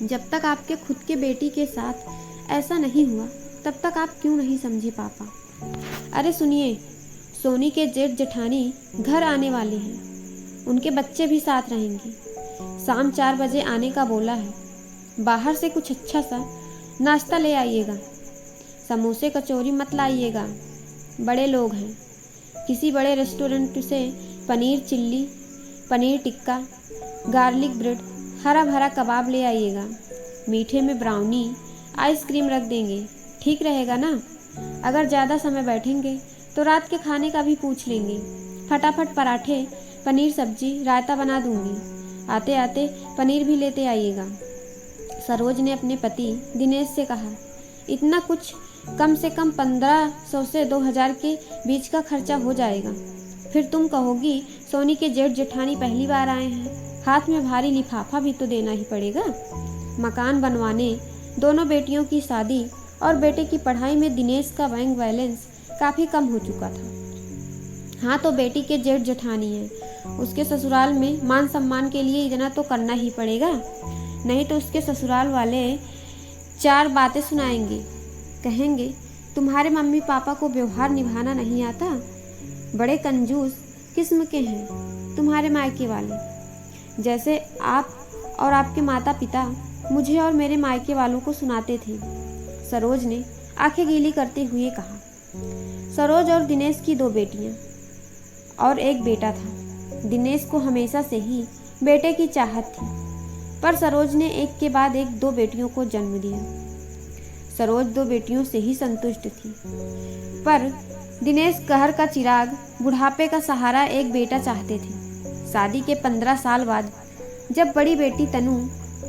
जब तक आपके खुद के बेटी के साथ ऐसा नहीं हुआ तब तक आप क्यों नहीं समझे पापा? अरे सुनिए, सोनी के जेठ जेठानी घर आने वाले हैं। उनके बच्चे भी साथ रहेंगे। शाम 4 बजे आने का बोला है। बाहर से कुछ अच्छा सा नाश्ता ले आइएगा। समोसे कचौरी मत लाइएगा, बड़े लोग हैं। किसी बड़े रेस्टोरेंट से paneer chilli, paneer tikka, garlic bread, हरा भरा कबाब ले आइएगा। मीठे में ब्राउनी, आइसक्रीम रख देंगे, ठीक रहेगा ना? अगर ज़्यादा समय बैठेंगे तो रात के खाने का भी पूछ लेंगे। फटाफट पराठे, पनीर सब्जी, रायता बना दूंगी। आते आते पनीर भी लेते आइएगा। सरोज ने अपने पति दिनेश से कहा, इतना कुछ कम से कम 1500 से 2000 के बीच का खर्चा हो जाएगा। फिर तुम कहोगी सोनी के जेठ जेठानी पहली बार आए हैं, हाथ में भारी लिफाफा भी तो देना ही पड़ेगा। मकान बनवाने, दोनों बेटियों की शादी और बेटे की पढ़ाई में दिनेश का बैंक बैलेंस काफ़ी कम हो चुका था। हाँ तो बेटी के जेठ जेठानी है, उसके ससुराल में मान सम्मान के लिए इतना तो करना ही पड़ेगा, नहीं तो उसके ससुराल वाले 4 बातें सुनाएंगे। कहेंगे तुम्हारे मम्मी पापा को व्यवहार निभाना नहीं आता, बड़े कंजूस किस्म के हैं तुम्हारे मायके वाले, जैसे आप और आपके माता पिता मुझे और मेरे मायके वालों को सुनाते थे। सरोज ने आंखें गीली करते हुए कहा। सरोज और दिनेश की 2 बेटियां और एक बेटा था। दिनेश को हमेशा से ही बेटे की चाहत थी, पर सरोज ने एक के बाद एक 2 बेटियों को जन्म दिया। सरोज 2 बेटियों से ही संतुष्ट थी, पर दिनेश घर का चिराग, बुढ़ापे का सहारा एक बेटा चाहते थे। शादी के 15 साल बाद जब बड़ी बेटी तनु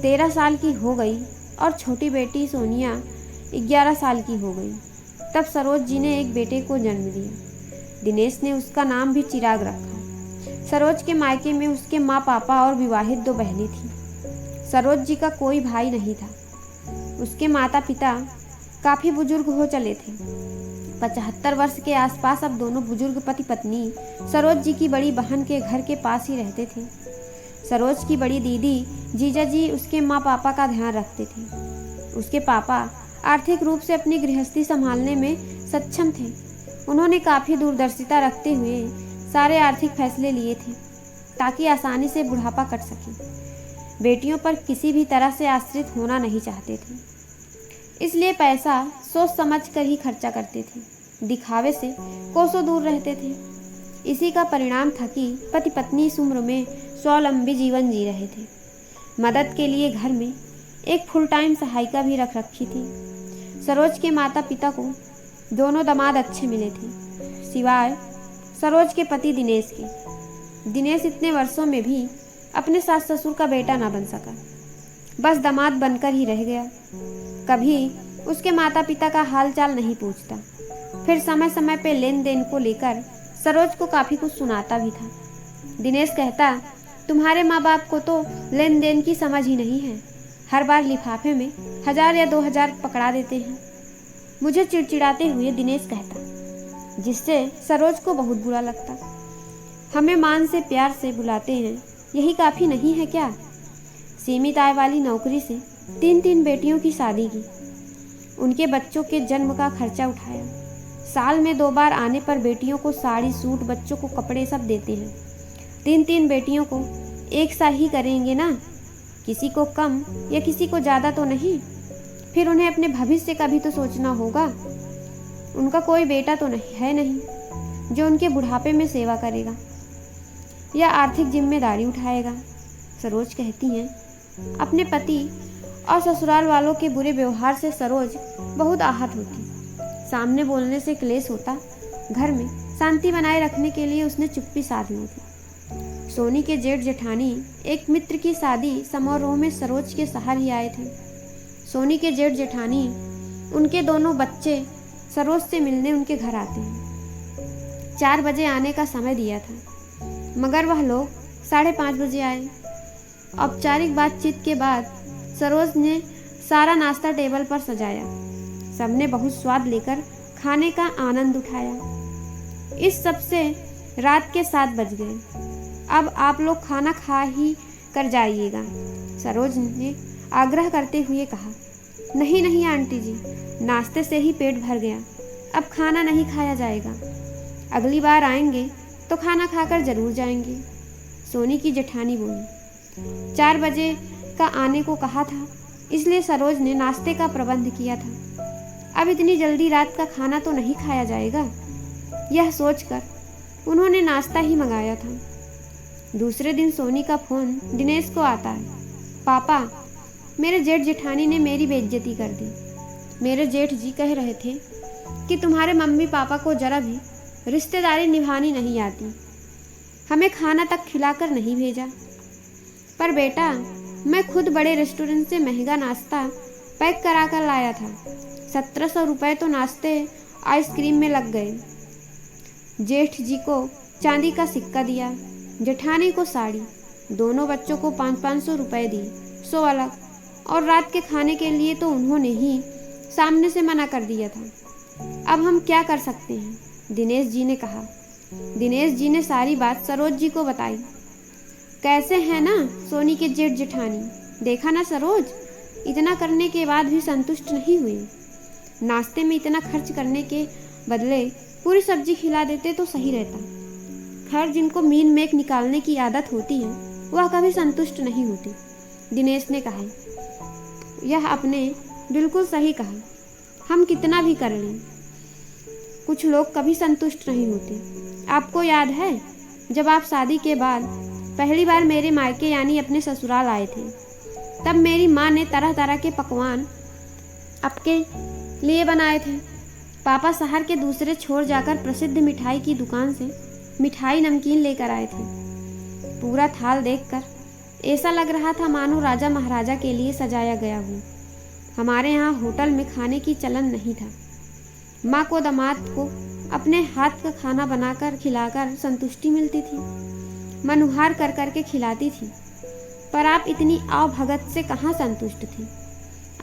13 साल की हो गई और छोटी बेटी सोनिया 11 साल की हो गई, तब सरोज जी ने एक बेटे को जन्म दिया। दिनेश ने उसका नाम भी चिराग रखा। सरोज के मायके में उसके माँ पापा और विवाहित 2 बहनें थीं। सरोज जी का कोई भाई नहीं था। उसके माता पिता काफ़ी बुजुर्ग हो चले थे। 75 वर्ष के आसपास अब दोनों बुजुर्ग पति पत्नी सरोज जी की बड़ी बहन के घर के पास ही रहते थे। सरोज की बड़ी दीदी जीजा जी उसके माँ पापा का ध्यान रखते थे। उसके पापा आर्थिक रूप से अपनी गृहस्थी संभालने में सक्षम थे। उन्होंने काफ़ी दूरदर्शिता रखते हुए सारे आर्थिक फैसले लिए थे ताकि आसानी से बुढ़ापा कट सके। बेटियों पर किसी भी तरह से आश्रित होना नहीं चाहते थे, इसलिए पैसा सोच समझ कर ही खर्चा करते थे। दिखावे से कोसों दूर रहते थे। इसी का परिणाम था कि पति पत्नी इस उम्र में स्वावलंबी जीवन जी रहे थे। मदद के लिए घर में एक फुल टाइम सहायिका भी रख रखी थी। सरोज के माता पिता को दोनों दामाद अच्छे मिले थे, सिवाय सरोज के पति दिनेश के। दिनेश इतने वर्षों में भी अपने सास ससुर का बेटा ना बन सका, बस दामाद बनकर ही रह गया। कभी उसके माता पिता का हाल चाल नहीं पूछता। फिर समय समय पे लेन देन को लेकर सरोज को काफ़ी कुछ सुनाता भी था। दिनेश कहता, तुम्हारे माँ बाप को तो लेन देन की समझ ही नहीं है। हर बार लिफाफे में 1000 या 2000 पकड़ा देते हैं। मुझे चिड़चिड़ाते हुए दिनेश कहता, जिससे सरोज को बहुत बुरा लगता। हमें मान से प्यार से बुलाते हैं, यही काफ़ी नहीं है क्या? सीमित आय वाली नौकरी से 3 बेटियों की शादी की, उनके बच्चों के जन्म का खर्चा उठाया। साल में 2 बार आने पर बेटियों को साड़ी सूट, बच्चों को कपड़े सब देते हैं। 3 बेटियों को एक सा ही करेंगे ना, किसी को कम या किसी को ज़्यादा तो नहीं। फिर उन्हें अपने भविष्य का भी तो सोचना होगा। उनका कोई बेटा तो नहीं जो उनके बुढ़ापे में सेवा करेगा या आर्थिक जिम्मेदारी उठाएगा। सरोज कहती हैं, अपने पति और ससुराल वालों के बुरे व्यवहार से सरोज बहुत आहत होती। सामने बोलने से क्लेश होता। घर में शांति बनाए रखने के लिए उसने चुप्पी साध ली थी। सोनी के जेठ जेठानी एक मित्र की शादी समारोह में सरोज के शहर ही आए थे। सोनी के जेठ जेठानी, उनके दोनों बच्चे सरोज से मिलने उनके घर आते हैं। 4 बजे आने का समय दिया था, मगर वह लोग 5:30 बजे आए। औपचारिक बातचीत के बाद सरोज ने सारा नाश्ता टेबल पर सजाया। सबने बहुत स्वाद लेकर खाने का आनंद उठाया। इस सब से रात के 7 बज गए। अब आप लोग खाना खा ही कर जाइएगा। सरोज ने आग्रह करते हुए कहा। नहीं नहीं आंटी जी, नाश्ते से ही पेट भर गया, अब खाना नहीं खाया जाएगा। अगली बार आएंगे तो खाना खाकर जरूर जाएंगे, सोनी की जेठानी बोली। 4 बजे का आने को कहा था, इसलिए सरोज ने नाश्ते का प्रबंध किया था। अब इतनी जल्दी रात का खाना तो नहीं खाया जाएगा, यह सोचकर उन्होंने नाश्ता ही मंगाया था। दूसरे दिन सोनी का फोन दिनेश को आता है। पापा, मेरे जेठ जेठानी ने मेरी बेइज्जती कर दी। मेरे जेठ जी कह रहे थे कि तुम्हारे मम्मी पापा को जरा भी रिश्तेदारी निभानी नहीं आती, हमें खाना तक खिलाकर नहीं भेजा। पर बेटा, मैं खुद बड़े रेस्टोरेंट से महंगा नाश्ता पैक करा कर लाया था। 1700 रुपये तो नाश्ते आइसक्रीम में लग गए। जेठ जी को चांदी का सिक्का दिया, जेठानी को साड़ी, दोनों बच्चों को 500-500 रुपये दिए, 100 अलग, और रात के खाने के लिए तो उन्होंने ही सामने से मना कर दिया था। अब हम क्या कर सकते हैं, दिनेश जी ने कहा। दिनेश जी ने सारी बात सरोज जी को बताई। कैसे हैं ना सोनी के जेठ जेठानी, देखा ना सरोज, इतना करने के बाद भी संतुष्ट नहीं हुई। नाश्ते में इतना खर्च करने के बदले पूरी सब्जी खिला देते तो सही रहता। खैर, जिनको मीन मेक निकालने की आदत होती है वह कभी संतुष्ट नहीं होती, दिनेश ने कहा। यह आपने बिल्कुल सही कहा, हम कितना भी कर लें, कुछ लोग कभी संतुष्ट नहीं होते। आपको याद है जब आप शादी के बाद पहली बार मेरे मायके यानी अपने ससुराल आए थे, तब मेरी माँ ने तरह तरह के पकवान आपके लिए बनाए थे। पापा शहर के दूसरे छोर जाकर प्रसिद्ध मिठाई की दुकान से मिठाई नमकीन लेकर आए थे। पूरा थाल देखकर ऐसा लग रहा था मानो राजा महाराजा के लिए सजाया गया हो। हमारे यहाँ होटल में खाने की चलन नहीं था। माँ को दामाद को अपने हाथ का खाना बनाकर खिलाकर संतुष्टि मिलती थी, मनुहार कर कर के खिलाती थी। पर आप इतनी आवभगत से कहाँ संतुष्ट थी।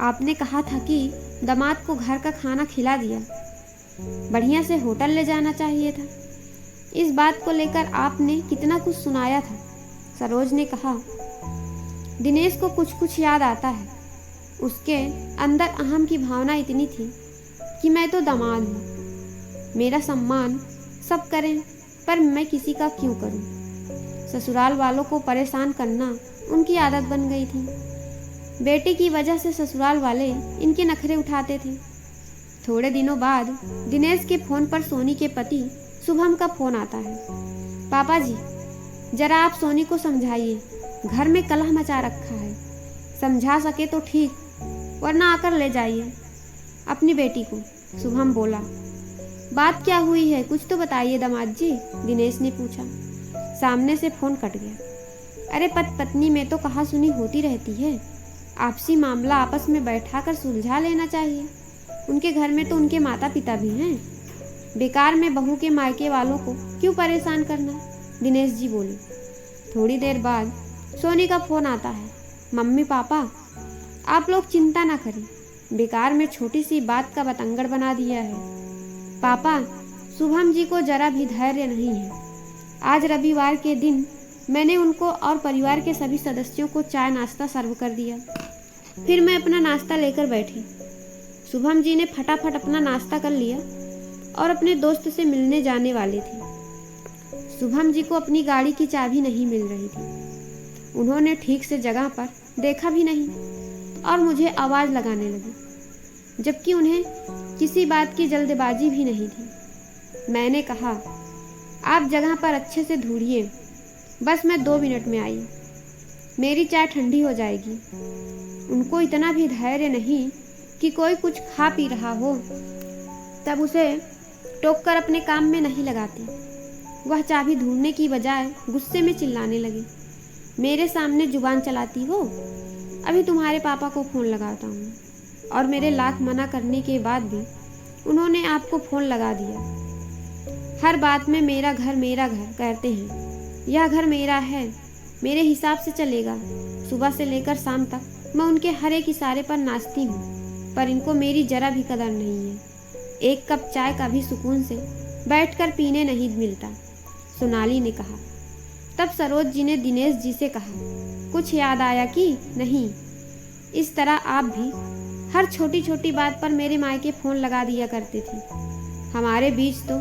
आपने कहा था कि दामाद को घर का खाना खिला दिया, बढ़िया से होटल ले जाना चाहिए था। इस बात को लेकर आपने कितना कुछ सुनाया था, सरोज ने कहा। दिनेश को कुछ कुछ याद आता है। उसके अंदर अहम की भावना इतनी थी कि मैं तो दामाद हूँ, मेरा सम्मान सब करें, पर मैं किसी का क्यों करूँ। ससुराल वालों को परेशान करना उनकी आदत बन गई थी। बेटे की वजह से ससुराल वाले इनके नखरे उठाते थे। थोड़े दिनों बाद दिनेश के फोन पर सोनी के पति शुभम का फोन आता है। पापा जी, जरा आप सोनी को समझाइए, घर में कलह मचा रखा है। समझा सके तो ठीक, वरना आकर ले जाइए अपनी बेटी को, शुभम बोला। बात क्या हुई है, कुछ तो बताइए दामाद जी, दिनेश ने पूछा। सामने से फोन कट गया। अरे पत्नी में तो कहा सुनी होती रहती है, आपसी मामला आपस में बैठाकर सुलझा लेना चाहिए। उनके घर में तो उनके माता पिता भी हैं, बेकार में बहू के मायके वालों को क्यों परेशान करना, दिनेश जी बोले। थोड़ी देर बाद सोनी का फोन आता है। मम्मी पापा, आप लोग चिंता ना करें, बेकार में छोटी सी बात का बतंगड़ बना दिया है। पापा, शुभम जी को जरा भी धैर्य नहीं है। आज रविवार के दिन मैंने उनको और परिवार के सभी सदस्यों को चाय नाश्ता सर्व कर दिया। फिर मैं अपना नाश्ता लेकर बैठी। शुभम जी ने फटाफट अपना नाश्ता कर लिया और अपने दोस्त से मिलने जाने वाले थे। शुभम जी को अपनी गाड़ी की चाबी नहीं मिल रही थी। उन्होंने ठीक से जगह पर देखा भी नहीं और मुझे आवाज़ लगाने लगी, जबकि उन्हें किसी बात की जल्दबाजी भी नहीं थी। मैंने कहा, आप जगह पर अच्छे से ढूंढिए, बस मैं 2 मिनट में आई, मेरी चाय ठंडी हो जाएगी। उनको इतना भी धैर्य नहीं कि कोई कुछ खा पी रहा हो तब उसे टोककर अपने काम में नहीं लगाती। वह चाबी ढूंढने की बजाय गुस्से में चिल्लाने लगी, मेरे सामने जुबान चलाती हो, अभी तुम्हारे पापा को फ़ोन लगाता हूँ। और मेरे लाख मना करने के बाद भी उन्होंने आपको फ़ोन लगा दिया। हर बात में मेरा घर कहते हैं। यह घर मेरा है, मेरे हिसाब से चलेगा। सुबह से लेकर शाम तक मैं उनके हर एक इशारे पर नाचती हूँ, पर इनको मेरी जरा भी कदर नहीं है। एक कप चाय का भी सुकून से बैठकर पीने नहीं मिलता, सोनाली ने कहा। तब सरोज जी ने दिनेश जी से कहा, कुछ याद आया कि नहीं? इस तरह आप भी हर छोटी छोटी बात पर मेरे मायके फ़ोन लगा दिया करते थे। हमारे बीच तो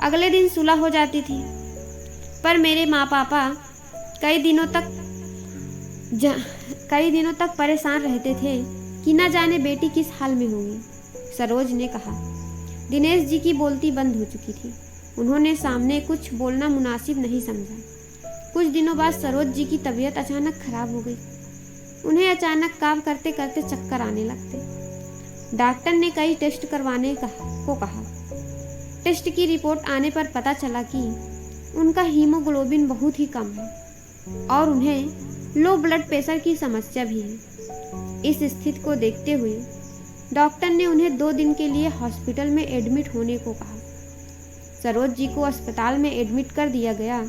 अगले दिन सुलह हो जाती थी, पर मेरे माँ पापा कई दिनों तक परेशान रहते थे कि न जाने बेटी किस हाल में होगी। सरोज ने कहा। दिनेश जी की बोलती बंद हो चुकी थी। उन्होंने सामने कुछ बोलना मुनासिब नहीं समझा। कुछ दिनों बाद सरोज जी की तबीयत अचानक खराब हो गई। उन्हें अचानक काम करते करते चक्कर आने लगते। डॉक्टर ने कई टेस्ट करवाने को कहा। टेस्ट की रिपोर्ट आने पर पता चला कि उनका हीमोग्लोबिन बहुत ही कम है और उन्हें लो ब्लड प्रेशर की समस्या भी है। इस स्थिति को देखते हुए डॉक्टर ने उन्हें 2 दिन के लिए हॉस्पिटल में एडमिट होने को कहा। सरोज जी को अस्पताल में एडमिट कर दिया गया।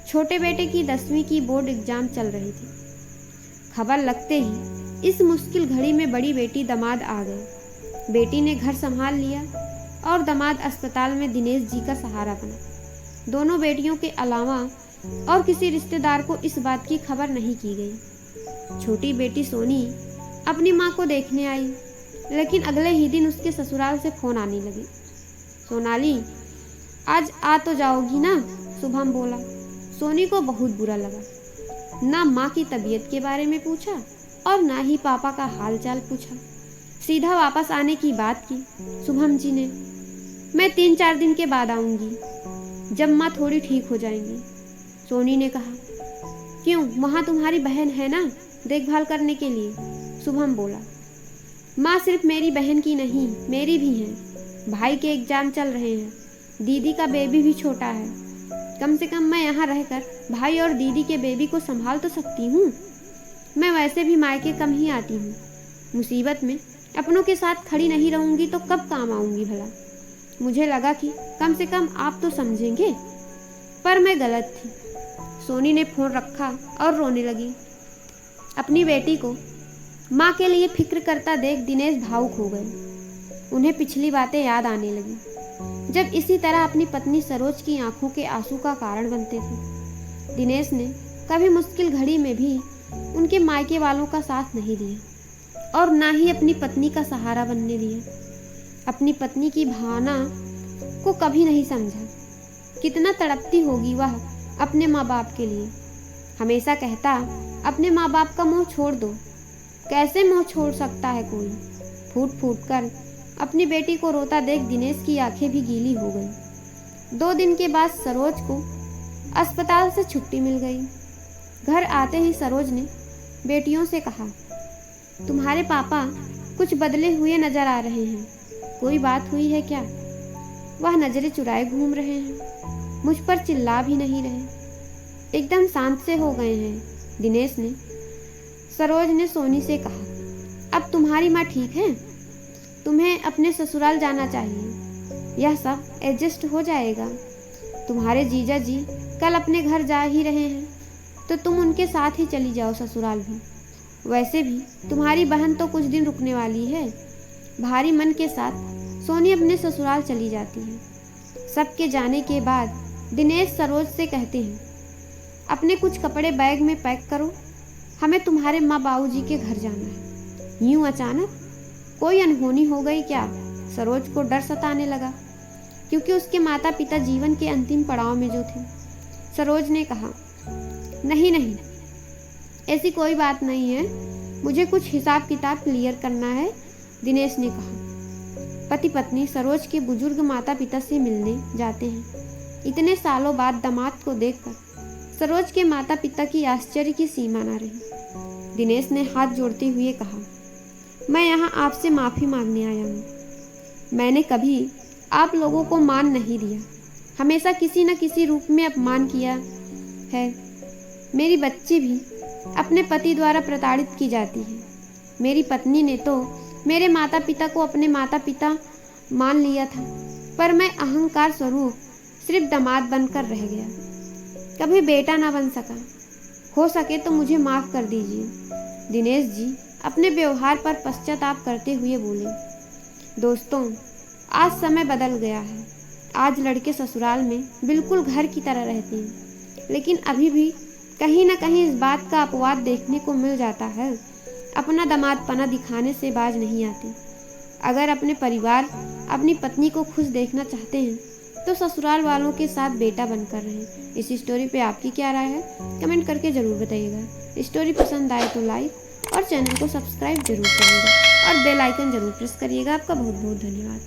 छोटे बेटे की 10वीं की बोर्ड एग्जाम चल रही थी। खबर लगते ही इस मुश्किल घड़ी में बड़ी बेटी दामाद आ गए। बेटी ने घर संभाल लिया और दामाद अस्पताल में दिनेश जी का सहारा बना। दोनों बेटियों के अलावा और किसी रिश्तेदार को इस बात की खबर नहीं की गई। छोटी बेटी सोनी अपनी माँ को देखने आई, लेकिन अगले ही दिन उसके ससुराल से फ़ोन आने लगे। सोनाली, आज आ तो जाओगी ना? शुभम बोला। सोनी को बहुत बुरा लगा। ना माँ की तबीयत के बारे में पूछा और ना ही पापा का हाल चाल पूछा। सीधा वापस आने की बात की शुभम जी ने। मैं 3-4 दिन के बाद आऊँगी, जब माँ थोड़ी ठीक हो जाएंगी, सोनी ने कहा। क्यों, वहाँ तुम्हारी बहन है ना देखभाल करने के लिए? शुभम बोला। माँ सिर्फ मेरी बहन की नहीं, मेरी भी है। भाई के एग्जाम चल रहे हैं, दीदी का बेबी भी छोटा है। कम से कम मैं यहाँ रहकर भाई और दीदी के बेबी को संभाल तो सकती हूँ। मैं वैसे भी मायके कम ही आती हूँ। मुसीबत में अपनों के साथ खड़ी नहीं रहूँगी तो कब काम आऊँगी भला? मुझे लगा कि कम से कम आप तो समझेंगे, पर मैं गलत थी। सोनी ने फ़ोन रखा और रोने लगी। अपनी बेटी को माँ के लिए फिक्र करता देख दिनेश भावुक हो गए। उन्हें पिछली बातें याद आने लगी, जब इसी तरह अपनी पत्नी सरोज की आंखों के आंसू का कारण बनते थे। दिनेश ने कभी मुश्किल घड़ी में भी उनके मायके वालों का साथ नहीं दिया और ना ही अपनी पत्नी का सहारा बनने दिया। अपनी पत्नी की भावना को कभी नहीं समझा। कितना तड़पती होगी वह अपने माँ बाप के लिए। हमेशा कहता, अपने माँ बाप का मोह छोड़ दो। कैसे मोह छोड़ सकता है कोई? फूट फूट कर अपनी बेटी को रोता देख दिनेश की आंखें भी गीली हो गई। 2 दिन के बाद सरोज को अस्पताल से छुट्टी मिल गई। घर आते ही सरोज ने बेटियों से कहा, तुम्हारे पापा कुछ बदले हुए नजर आ रहे हैं, कोई बात हुई है क्या? वह नजरें चुराए घूम रहे हैं, मुझ पर चिल्ला भी नहीं रहे, एकदम शांत से हो गए हैं। दिनेश ने सरोज ने सोनी से कहा, अब तुम्हारी माँ ठीक है? तुम्हें अपने ससुराल जाना चाहिए, यह सब एडजस्ट हो जाएगा। तुम्हारे जीजा जी कल अपने घर जा ही रहे हैं, तो तुम उनके साथ ही चली जाओ ससुराल भी। वैसे भी तुम्हारी बहन तो कुछ दिन रुकने वाली है। भारी मन के साथ सोनी अपने ससुराल चली जाती है। सबके जाने के बाद दिनेश सरोज से कहते हैं, अपने कुछ कपड़े बैग में पैक करो, हमें तुम्हारे माँ बाबूजी के घर जाना है। यूं अचानक कोई अनहोनी हो गई क्या? सरोज को डर सताने लगा, क्योंकि उसके माता पिता जीवन के अंतिम पड़ाव में जो थे। सरोज ने कहा, नहीं नहीं, ऐसी कोई बात नहीं है, मुझे कुछ हिसाब किताब क्लियर करना है। दिनेश ने कहा। पति पत्नी सरोज के बुजुर्ग माता पिता से मिलने जाते हैं। इतने सालों बाद दामाद को देखकर सरोज के माता पिता की आश्चर्य की सीमा न रही। दिनेश ने हाथ जोड़ते हुए कहा, मैं यहाँ आपसे माफ़ी मांगने आया हूँ। मैंने कभी आप लोगों को मान नहीं दिया, हमेशा किसी न किसी रूप में अपमान किया है। मेरी बच्ची भी अपने पति द्वारा प्रताड़ित की जाती है। मेरी पत्नी ने तो मेरे माता पिता को अपने माता पिता मान लिया था, पर मैं अहंकार स्वरूप सिर्फ दामाद बनकर रह गया, कभी बेटा ना बन सका। हो सके तो मुझे माफ़ कर दीजिए। दिनेश जी अपने व्यवहार पर पश्चाताप करते हुए बोले, दोस्तों, आज समय बदल गया है। आज लड़के ससुराल में बिल्कुल घर की तरह रहते हैं, लेकिन अभी भी कहीं ना कहीं इस बात का अपवाद देखने को मिल जाता है। अपना दामादपना दिखाने से बाज नहीं आती। अगर अपने परिवार, अपनी पत्नी को खुश देखना चाहते हैं तो ससुराल वालों के साथ बेटा बनकर रहें। इस स्टोरी पे आपकी क्या राय है, कमेंट करके ज़रूर बताइएगा। स्टोरी पसंद आए तो लाइक और चैनल को सब्सक्राइब जरूर करिएगा और बेल आइकन जरूर प्रेस करिएगा। आपका बहुत बहुत धन्यवाद।